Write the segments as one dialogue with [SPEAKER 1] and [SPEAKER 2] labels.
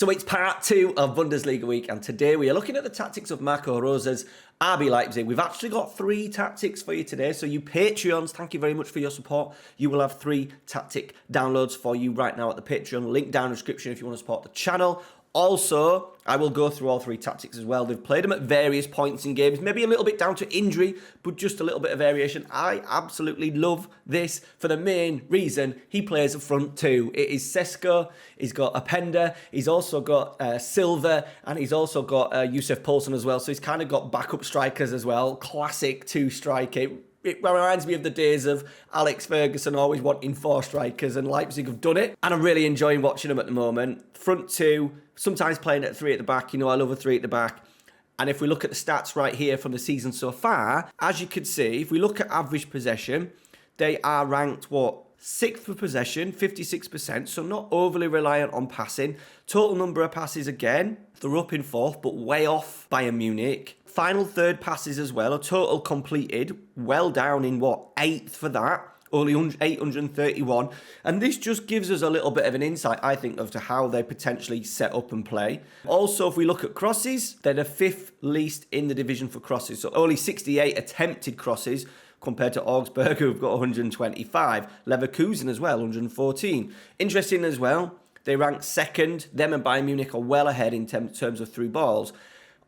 [SPEAKER 1] So it's part 2 of Bundesliga week, and today we are looking at the tactics of Marco Rose's RB Leipzig. We've actually got 3 tactics for you today, so you Patreons, thank you very much for your support. You will have 3 tactic downloads for you right now at the Patreon. Link down in the description if you want to support the channel. Also, I will go through all 3 tactics as well. They've played them at various points in games, maybe a little bit down to injury, but just a little bit of variation. I absolutely love this for the main reason he plays a front 2. It is Sesko, he's got Openda, he's also got Silva, and he's also got Yusuf Poulsen as well. So he's kind of got backup strikers as well. Classic 2-striker. It reminds me of the days of Alex Ferguson always wanting 4 strikers, and Leipzig have done it. And I'm really enjoying watching them at the moment. Front 2, sometimes playing at 3 at the back. You know, I love a 3 at the back. And if we look at the stats right here from the season so far, as you can see, if we look at average possession, they are ranked, 6th for possession, 56%, so not overly reliant on passing. Total number of passes again, they're up in 4th, but way off Bayern Munich. Final third passes as well, a total completed, well down in 8th for that, only 831. And this just gives us a little bit of an insight, I think, as to how they potentially set up and play. Also, if we look at crosses, they're the 5th least in the division for crosses, so only 68 attempted crosses, compared to Augsburg, who've got 125. Leverkusen as well, 114. Interesting as well, they rank 2nd. Them and Bayern Munich are well ahead in terms of through balls.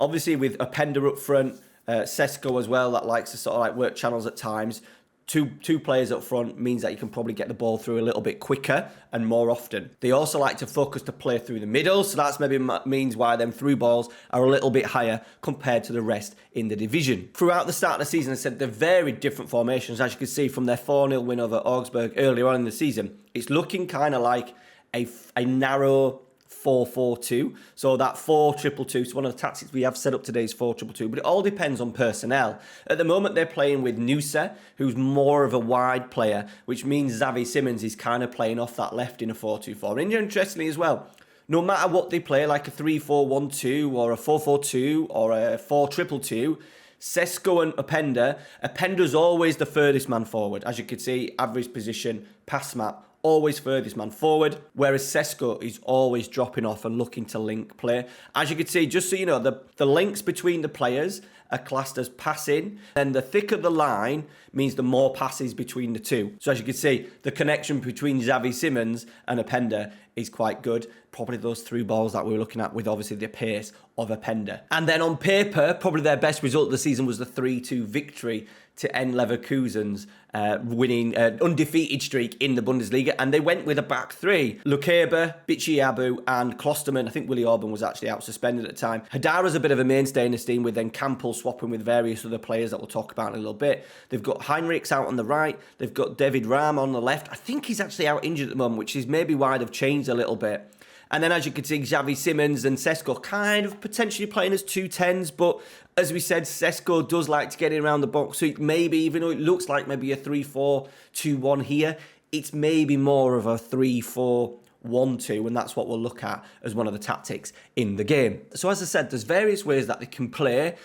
[SPEAKER 1] Obviously, with Openda up front, Sesko as well, that likes to sort of work channels at times. Two players up front means that you can probably get the ball through a little bit quicker and more often. They also like to focus to play through the middle, so that's maybe means why them through balls are a little bit higher compared to the rest in the division. Throughout the start of the season, I said they're very different formations, as you can see from their 4-0 win over Augsburg earlier on in the season. It's looking kind of like a narrow 4-4-2, so that 4-2-2-2. So one of the tactics we have set up today is 4-2-2-2, but it all depends on personnel. At the moment, they're playing with Nusa, who's more of a wide player, which means Xavi Simons is kind of playing off that left in a 4-2-4. And interestingly as well, no matter what they play, like a 3-4-1-2 or a 4-4-2 or a 4-2-2-2, Sesko and Openda's always the furthest man forward. As you can see, average position, pass map, always furthest man forward, whereas Sesko is always dropping off and looking to link play. As you can see, just so you know, the links between the players are classed as passing, and the thicker the line means the more passes between the two. So as you can see, the connection between Xavi Simons and Openda is quite good. Probably those through balls that we were looking at with obviously the pace of Openda. And then on paper, probably their best result of the season was the 3-2 victory to end Leverkusen's winning undefeated streak in the Bundesliga, and they went with a back 3. Lukeba, Bichiabu and Klosterman. I think Willi Orban was actually out suspended at the time. Hadara's a bit of a mainstay in this team, with then Campbell swapping with various other players that we'll talk about in a little bit. They've got Heinrichs out on the right. They've got David Rahm on the left. I think he's actually out injured at the moment, which is maybe why they've changed a little bit. And then, as you can see, Xavi Simons and Sesko kind of potentially playing as 2-10s. But as we said, Sesko does like to get in around the box. So maybe, even though it looks like maybe a 3-4-2-1 here, it's maybe more of a 3-4-1-2. And that's what we'll look at as one of the tactics in the game. So as I said, there's various ways that they can play,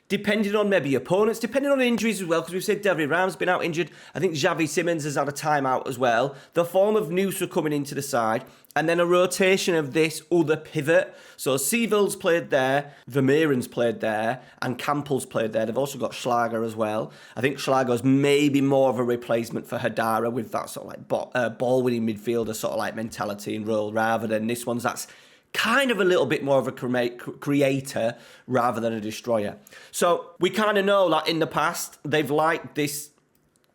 [SPEAKER 1] depending on maybe opponents, depending on injuries as well, because we've said David Rahm's been out injured. I think Xavi Simons has had a timeout as well. The form of Nusa coming into the side, and then a rotation of this other pivot. So Sievel's played there, Vermeeren's played there, and Campbell's played there. They've also got Schlager as well. I think Schlager's maybe more of a replacement for Hadara, with that sort of ball-winning midfielder sort of mentality and role, rather than this one's that's kind of a little bit more of a creator rather than a destroyer. So we kind of know that in the past, they've liked this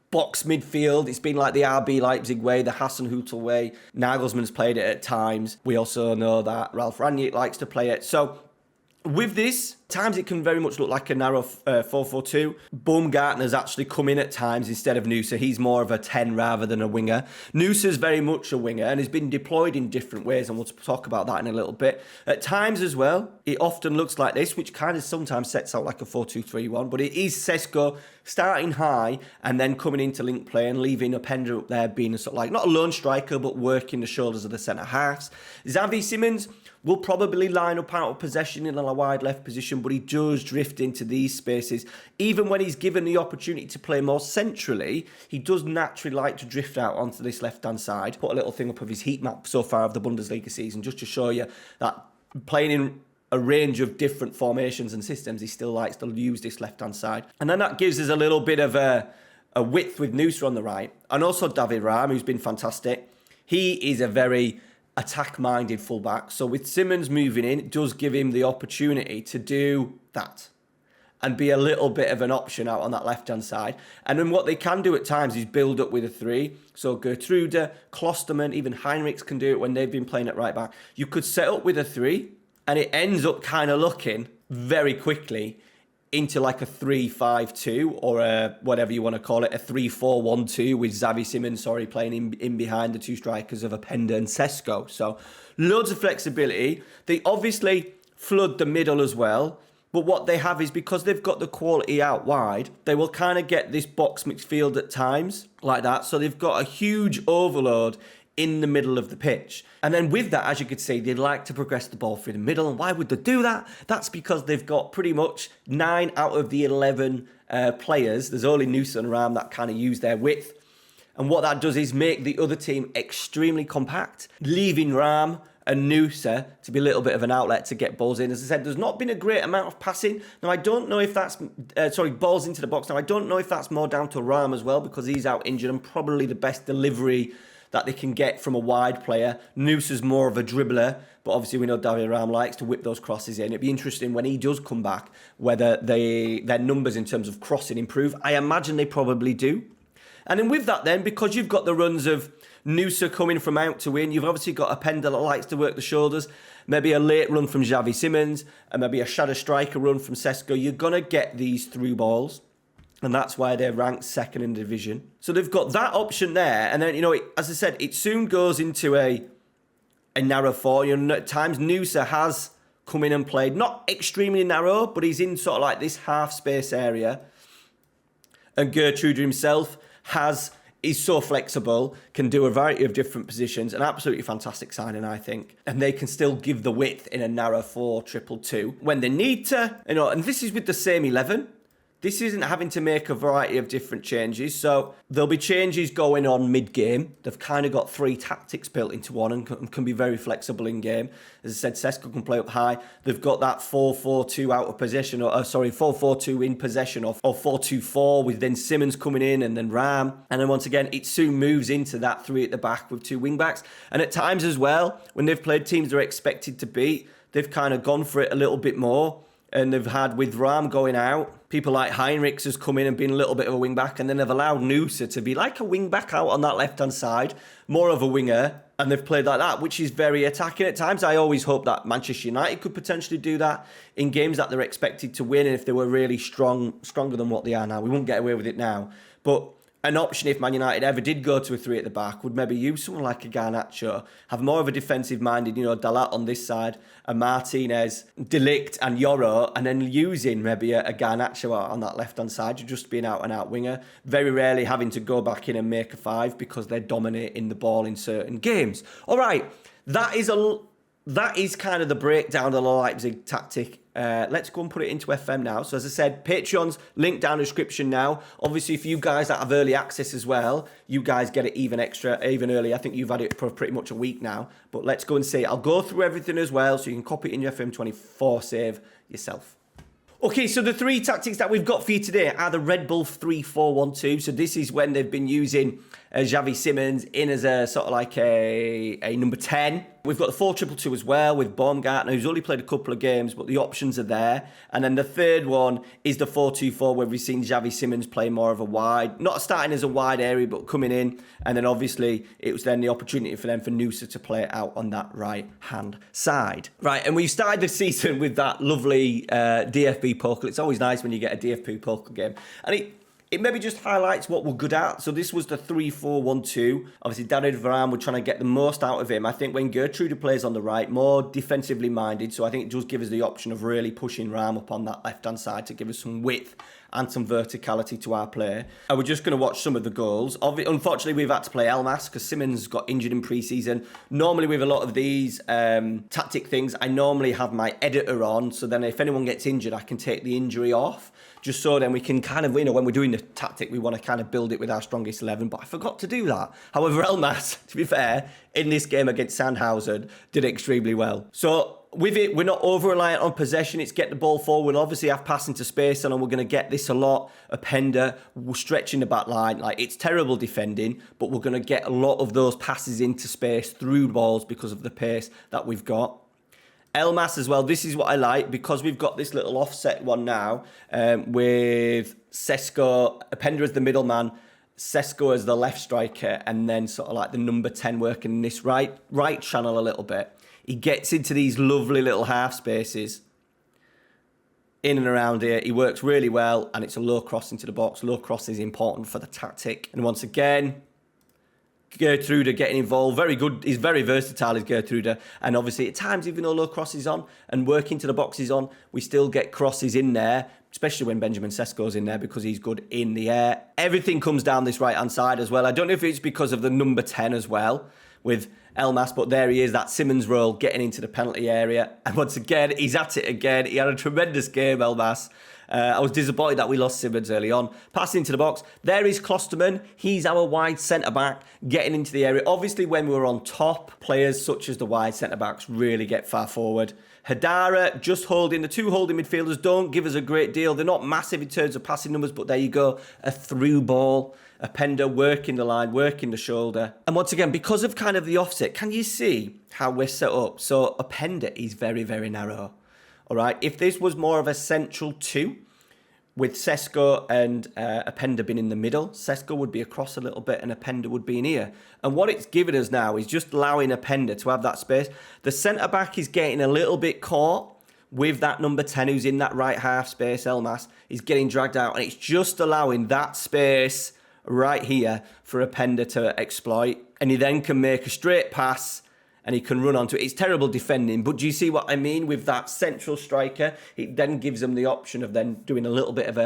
[SPEAKER 1] box midfield. It's been like the RB Leipzig way, the Hasenhüttl way. Nagelsmann's played it at times. We also know that Ralf Rangnick likes to play it. So with this, times it can very much look like a narrow 4-4-2. Baumgartner's actually come in at times instead of Nusa. He's more of a 10 rather than a winger. Nusa's very much a winger and has been deployed in different ways, and we'll talk about that in a little bit. At times as well, it often looks like this, which kind of sometimes sets out like a 4-2-3-1, but it is Sesko starting high and then coming into link play and leaving Openda up there being a sort of not a lone striker, but working the shoulders of the centre halves. Xavi Simons will probably line up out of possession in a wide left position, but he does drift into these spaces. Even when he's given the opportunity to play more centrally, he does naturally like to drift out onto this left-hand side. Put a little thing up of his heat map so far of the Bundesliga season, just to show you that playing in a range of different formations and systems, he still likes to use this left-hand side. And then that gives us a little bit of a width with Noosa on the right. And also David Raum, who's been fantastic. He is a very attack-minded fullback. So with Simons moving in, it does give him the opportunity to do that and be a little bit of an option out on that left-hand side. And then what they can do at times is build up with a 3. So Gertrude, Klosterman, even Heinrichs can do it when they've been playing at right back. You could set up with a 3, and it ends up kind of looking very quickly into like a 3-5-2 or a whatever you want to call it, a 3-4-1-2 with Xavi Simons, playing in behind the two strikers of Openda and Sesko. So loads of flexibility. They obviously flood the middle as well. But what they have is, because they've got the quality out wide, they will kind of get this box midfield at times like that. So they've got a huge overload in the middle of the pitch. And then with that, as you could see, they'd like to progress the ball through the middle. And why would they do that? That's because they've got pretty much 9 out of the 11 players. There's only Noosa and Raum that kind of use their width. And what that does is make the other team extremely compact, leaving Raum and Noosa to be a little bit of an outlet to get balls in. As I said, there's not been a great amount of passing. Now, I don't know if that's... balls into the box. Now, I don't know if that's more down to Raum as well, because he's out injured and probably the best delivery that they can get from a wide player. Noosa's more of a dribbler, but obviously we know David Raum likes to whip those crosses in. It'd be interesting when he does come back, whether their numbers in terms of crossing improve. I imagine they probably do. And then with that then, because you've got the runs of Noosa coming from out to in, you've obviously got a Openda that likes to work the shoulders, maybe a late run from Xavi Simons, and maybe a shadow striker run from Sesko. You're going to get these through balls. And that's why they're ranked second in the division. So they've got that option there. And then, as I said, it soon goes into a narrow 4. At times, Noosa has come in and played, not extremely narrow, but he's in sort of like this half space area. And Gertrude himself is so flexible, can do a variety of different positions. An absolutely fantastic signing, I think. And they can still give the width in a narrow 4-2-2 when they need to. And this is with the same 11. This isn't having to make a variety of different changes. So there'll be changes going on mid-game. They've kind of got 3 tactics built into one and can be very flexible in game. As I said, Sesko can play up high. They've got that 4-4-2 out of possession, 4-4-2 in possession, or 4-2-4 with then Simons coming in and then Raum. And then once again, it soon moves into that 3 at the back with 2 wing-backs. And at times as well, when they've played teams they're expected to beat, they've kind of gone for it a little bit more. And they've had, with Raum going out, people like Heinrichs has come in and been a little bit of a wing-back, and then they've allowed Noosa to be like a wing-back out on that left-hand side, more of a winger, and they've played like that, which is very attacking at times. I always hope that Manchester United could potentially do that in games that they're expected to win, and if they were really stronger than what they are now. We won't get away with it now. But an option, if Man United ever did go to a 3 at the back, would maybe use someone like a Garnacho, have more of a defensive-minded, Dalat on this side, a Martinez, De Ligt and Yoro, and then using maybe a Garnacho on that left-hand side, just being out-and-out winger. Very rarely having to go back in and make a 5 because they're dominating the ball in certain games. All right, that is kind of the breakdown of the Leipzig tactic. Let's go and put it into FM now. So as I said, Patreon's linked down in the description now. Obviously, for you guys that have early access as well, you guys get it even early. I think you've had it for pretty much a week now. But let's go and see. I'll go through everything as well, so you can copy it in your FM24 save yourself. Okay, so the 3 tactics that we've got for you today are the Red Bull 3-4-1-2. So this is when they've been using Xavi Simons in as a sort of like a number 10. We've got the 4-2-2 as well with Baumgartner, who's only played a couple of games, but the options are there. And then the third one is the 4-2-4, where we've seen Xavi Simons play more of a wide, not starting as a wide area, but coming in. And then obviously it was then the opportunity for Noosa to play it out on that right-hand side. Right, and we started the season with that lovely DFB Pokal. It's always nice when you get a DFB Pokal game. And it maybe just highlights what we're good at. So this was the 3-4-1-2. Obviously, David Varane, we're trying to get the most out of him. I think when Gertrude plays on the right, more defensively minded. So I think it does give us the option of really pushing Raum up on that left-hand side to give us some width and some verticality to our play. And we're just going to watch some of the goals. Unfortunately, we've had to play Elmas because Simons got injured in pre-season. Normally, with a lot of these tactic things, I normally have my editor on. So then if anyone gets injured, I can take the injury off. Just so then we can kind of, when we're doing the tactic, we want to kind of build it with our strongest 11. But I forgot to do that. However, Elmas, to be fair, in this game against Sandhausen, did extremely well. So with it, we're not over-reliant on possession. It's get the ball forward. We'll obviously have passing to space, and we're going to get this a lot. Openda, we're stretching the back line. Like, it's terrible defending, but we're going to get a lot of those passes into space through balls because of the pace that we've got. Elmas as well, this is what I like, because we've got this little offset one now with Sesko, Openda as the middleman, Sesko as the left striker, and then sort of like the number 10 working in this right channel a little bit. He gets into these lovely little half spaces in and around here. He works really well, and it's a low cross into the box. Low cross is important for the tactic. And once again, Gertrude getting involved, very good. He's very versatile, is Gertrude. And obviously, at times, even though low cross is on and working to the box is on, we still get crosses in there, especially when Benjamin Sesko's in there because he's good in the air. Everything comes down this right-hand side as well. I don't know if it's because of the number 10 as well with Elmas, but there he is, that Simmons role, getting into the penalty area. And once again, he's at it again. He had a tremendous game, Elmas. I was disappointed that we lost Simmons early on. Passing into the box. There is Klosterman. He's our wide centre-back getting into the area. Obviously, when we're on top, players such as the wide centre-backs really get far forward. Hadara just holding. The two holding midfielders don't give us a great deal. They're not massive in terms of passing numbers, but there you go. A through ball. Openda working the line, working the shoulder. And once again, because of kind of the offset, can you see how we're set up? So Openda is very, very narrow. All right, if this was more of a central two, with Sesko and Openda being in the middle, Sesko would be across a little bit and Openda would be in here. And what it's given us now is just allowing Openda to have that space. The centre-back is getting a little bit caught with that number 10 who's in that right half space, Elmas. He's getting dragged out, and it's just allowing that space right here for Openda to exploit. And he then can make a straight pass and he can run onto it. It's terrible defending, but do you see what I mean with that central striker? It then gives them the option of then doing a little bit of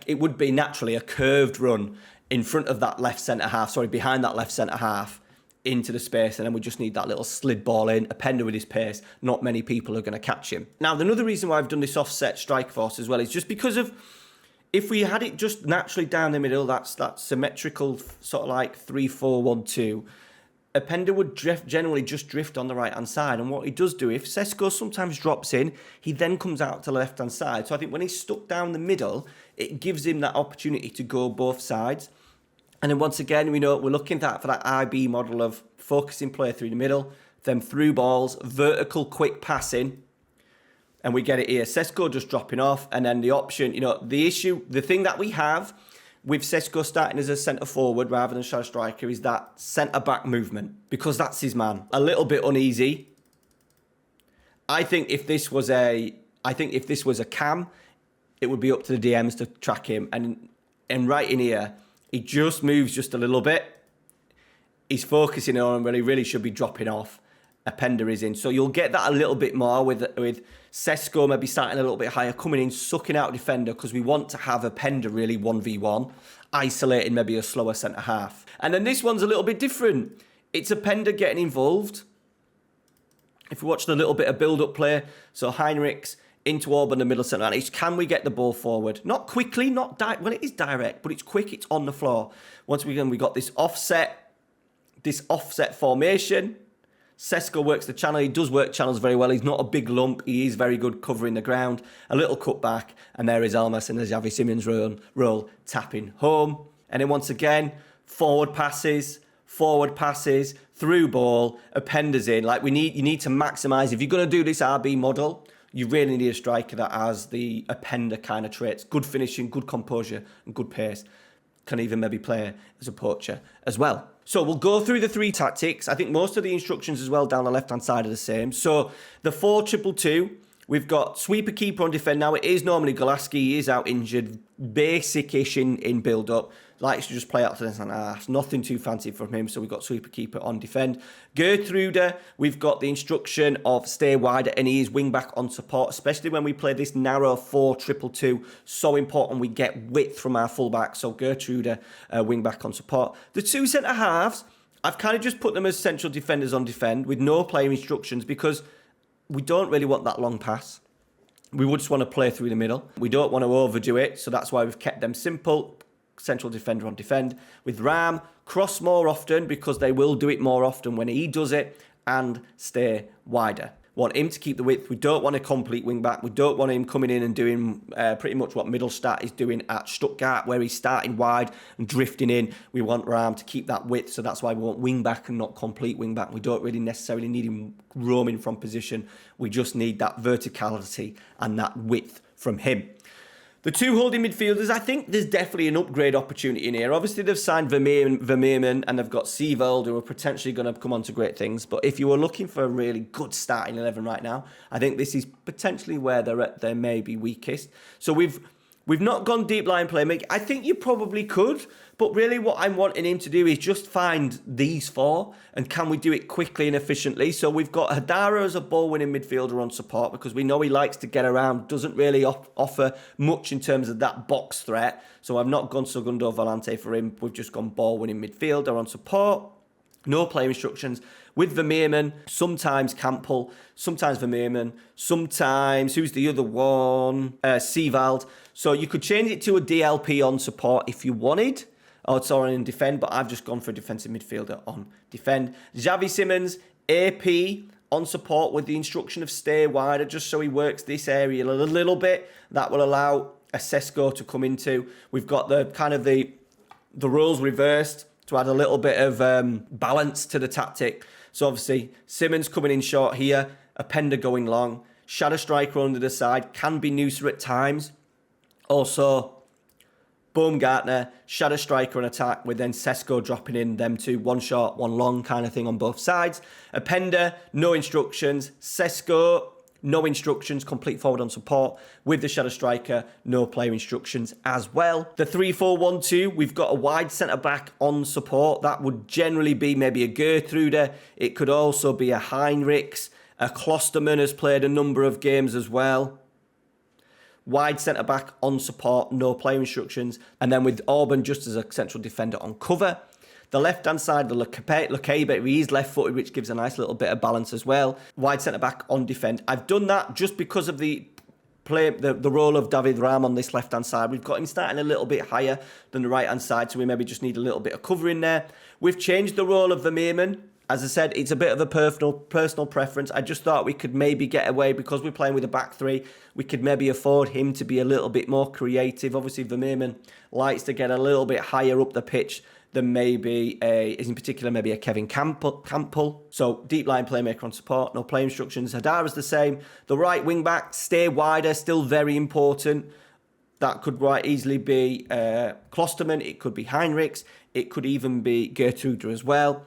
[SPEAKER 1] it would be naturally a curved run in front of that left centre-half, behind that left centre-half into the space, and then we just need that little slid ball in. Openda with his pace, not many people are going to catch him. Now, another reason why I've done this offset strike force as well is just because of, if we had it just naturally down the middle, that's that symmetrical sort of like 3-4-1-2, Openda would generally just drift on the right-hand side. And what he does do, if Sesko sometimes drops in, he then comes out to the left-hand side. So I think when he's stuck down the middle, it gives him that opportunity to go both sides. And then once again, we know we're looking for that IB model of focusing play through the middle, then through balls, vertical quick passing. And we get it here. Sesko just dropping off. And then the option, the thing that we have with Sesko starting as a centre-forward rather than shadow striker is that centre-back movement, because that's his man. A little bit uneasy. I think if this was a cam, it would be up to the DMs to track him. And right in here, he just moves just a little bit. He's focusing on him, but he really should be dropping off. Openda is in. So you'll get that a little bit more with Sesko maybe starting a little bit higher, coming in, sucking out a defender, because we want to have Openda really 1v1, isolating maybe a slower centre-half. And then this one's a little bit different. It's Openda getting involved. If we watch the little bit of build-up play, so Heinrichs into Orban, the middle centre, and can we get the ball forward? Not quickly, well, it is direct, but it's quick, it's on the floor. Once we got this offset formation. Sesko works the channel. He does work channels very well. He's not a big lump. He is very good covering the ground. A little cut back. And there is Elmas in the Xavi Simons role tapping home. And then once again, forward passes, through ball, Openda's in. Like you need to maximise. If you're going to do this RB model, you really need a striker that has the Openda kind of traits. Good finishing, good composure, and good pace. Can even maybe play as a poacher as well. So we'll go through the three tactics. I think most of the instructions as well down the left-hand side are the same. So the 4-2-2, we've got sweeper, keeper on defend. Now it is normally Golaski. He is out injured. Basic-ish in build-up. Likes to just play out to the centre half. Nothing too fancy from him. So we've got sweeper, keeper on defend. Gertrude, we've got the instruction of stay wider, and he is wing-back on support, especially when we play this narrow 4-2-2. So important we get width from our full-back. So Gertrude, wing-back on support. The two centre-halves, I've kind of just put them as central defenders on defend with no player instructions, because we don't really want that long pass. We would just want to play through the middle. We don't want to overdo it, so that's why we've kept them simple. Central defender on defend. With Ram, cross more often, because they will do it more often when he does it, and stay wider. Want him to keep the width. We don't want a complete wing back. We don't want him coming in and doing pretty much what Mittelstadt is doing at Stuttgart, where he's starting wide and drifting in. We want Rahm to keep that width, so that's why we want wing back and not complete wing back. We don't really necessarily need him roaming from position. We just need that verticality and that width from him. The two holding midfielders, I think there's definitely an upgrade opportunity in here. Obviously, they've signed Vermeerman and they've got Seeveld, who are potentially going to come on to great things. But if you were looking for a really good starting 11 right now, I think this is potentially where they're maybe weakest. So we've not gone deep line playmaking. I think you probably could, but really what I'm wanting him to do is just find these four, and can we do it quickly and efficiently? So we've got Hadara as a ball-winning midfielder on support, because we know he likes to get around, doesn't really offer much in terms of that box threat. So I've not gone Segundo Volante for him. We've just gone ball-winning midfielder on support. No player instructions. With Vermeerman, sometimes Campbell, sometimes Vermeerman, sometimes, who's the other one? Seevald. So you could change it to a DLP on support if you wanted. Oh, it's on in defend, but I've just gone for a defensive midfielder on defend. Xavi Simons, AP on support with the instruction of stay wider, just so he works this area a little bit. That will allow a Sesko to come into. We've got the kind of the roles reversed to add a little bit of balance to the tactic. So obviously, Simmons coming in short here, Openda going long, shadow striker under the side, can be Noosa at times. Also, Baumgartner, shadow striker and attack, with then Sesko dropping in, them two, one short, one long kind of thing on both sides. Openda, no instructions. Sesko, no instructions, complete forward on support. With the shadow striker, no player instructions as well. The 3-4-1-2, we've got a wide centre-back on support. That would generally be maybe a Gertrude. It could also be a Heinrichs. A Klosterman has played a number of games as well. Wide centre-back on support, no player instructions. And then with Orban just as a central defender on cover. The left-hand side, the Lukebe, he's left-footed, which gives a nice little bit of balance as well. Wide centre-back on defend. I've done that just because of the role of David Rahm on this left-hand side. We've got him starting a little bit higher than the right-hand side, so we maybe just need a little bit of cover in there. We've changed the role of Vermeerman. As I said, it's a bit of a personal preference. I just thought we could maybe get away, because we're playing with a back three, we could maybe afford him to be a little bit more creative. Obviously, Vermeerman likes to get a little bit higher up the pitch than maybe in particular maybe a Kevin Campbell. So deep line playmaker on support, no play instructions. Hadara's the same. The right wing back, stay wider, still very important. That could quite easily be Klosterman. It could be Heinrichs. It could even be Gertrude as well.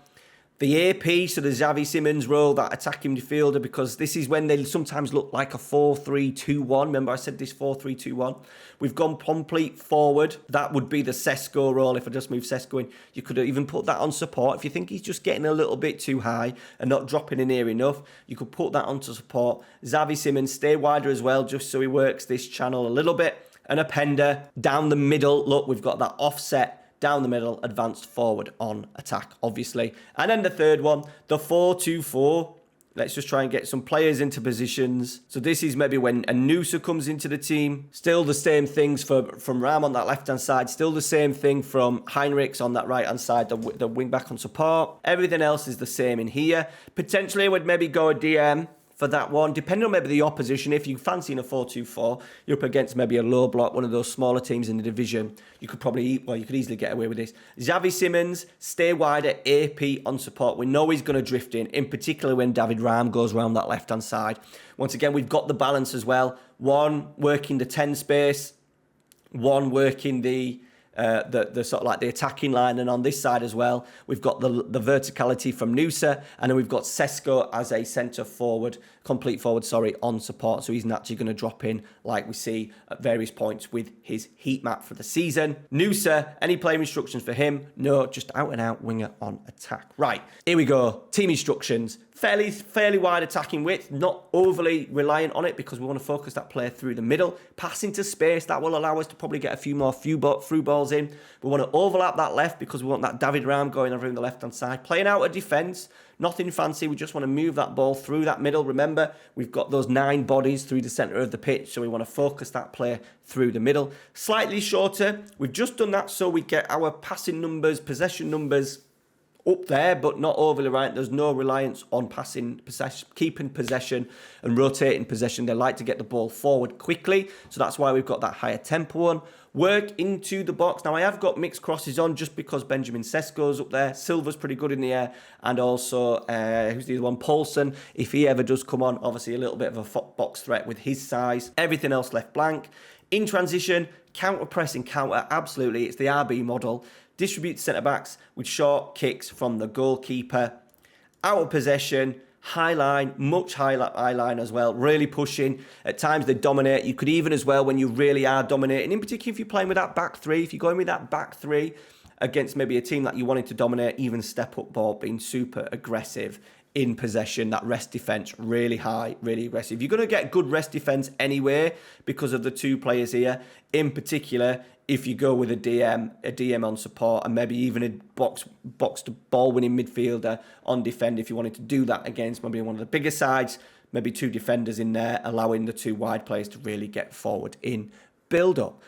[SPEAKER 1] The AP, so the Xavi Simons role, that attacking midfielder, because this is when they sometimes look like a 4-3-2-1. Remember I said this 4-3-2-1. We've gone complete forward. That would be the Sesko role. If I just move Sesko in, you could even put that on support. If you think he's just getting a little bit too high and not dropping in here enough, you could put that onto support. Xavi Simons, stay wider as well, just so he works this channel a little bit. And Openda down the middle. Look, we've got that offset down the middle, advanced forward on attack, obviously. And then the third one, the 4-2-4. Let's just try and get some players into positions. So this is maybe when a Noosa comes into the team. Still the same things from Rahm on that left-hand side. Still the same thing from Heinrichs on that right-hand side, the wing-back on support. Everything else is the same in here. Potentially, I would maybe go a DM for that one, depending on maybe the opposition. If you fancy in a 4-2-4, you're up against maybe a low block, one of those smaller teams in the division, you could easily get away with this. Xavi Simons, stay wider, AP on support. We know he's going to drift in particular when David Rahm goes around that left-hand side. Once again, we've got the balance as well. One working the 10 space, one working the sort of like the attacking line, and on this side as well, we've got the verticality from Noosa, and then we've got Sesko as a centre forward, complete forward, on support. So he's naturally going to drop in like we see at various points with his heat map for the season. Noosa, any player instructions for him? No, just out and out winger on attack. Right, here we go. Team instructions. Fairly wide attacking width, not overly reliant on it, because we want to focus that player through the middle. Passing to space, that will allow us to probably get a few more through balls in. We want to overlap that left, because we want that David Rahm going over in the left-hand side. Playing out a defence, nothing fancy. We just want to move that ball through that middle. Remember, we've got those 9 bodies through the centre of the pitch, so we want to focus that player through the middle. Slightly shorter. We've just done that so we get our passing numbers, possession numbers up there, but not overly reliant. There's no reliance on keeping possession and rotating possession. They like to get the ball forward quickly, so that's why we've got that higher tempo one. Work into the box. Now, I have got mixed crosses on just because Benjamin Sesko's up there. Silva's pretty good in the air. And also, who's the other one? Paulson. If he ever does come on, obviously a little bit of a box threat with his size. Everything else left blank. In transition, counter pressing, counter, absolutely. It's the RB model. Distribute centre-backs with short kicks from the goalkeeper. Out of possession. High line, much high line as well, really pushing. At times they dominate. You could even as well, when you really are dominating, in particular if you're playing with that back three, if you're going with that back three against maybe a team that you wanted to dominate, even step up ball, being super aggressive in possession, that rest defence, really high, really aggressive. You're going to get good rest defence anyway because of the two players here. In particular, if you go with a DM on support and maybe even a box to ball winning midfielder on defend, if you wanted to do that against maybe one of the bigger sides, maybe two defenders in there, allowing the two wide players to really get forward in build up.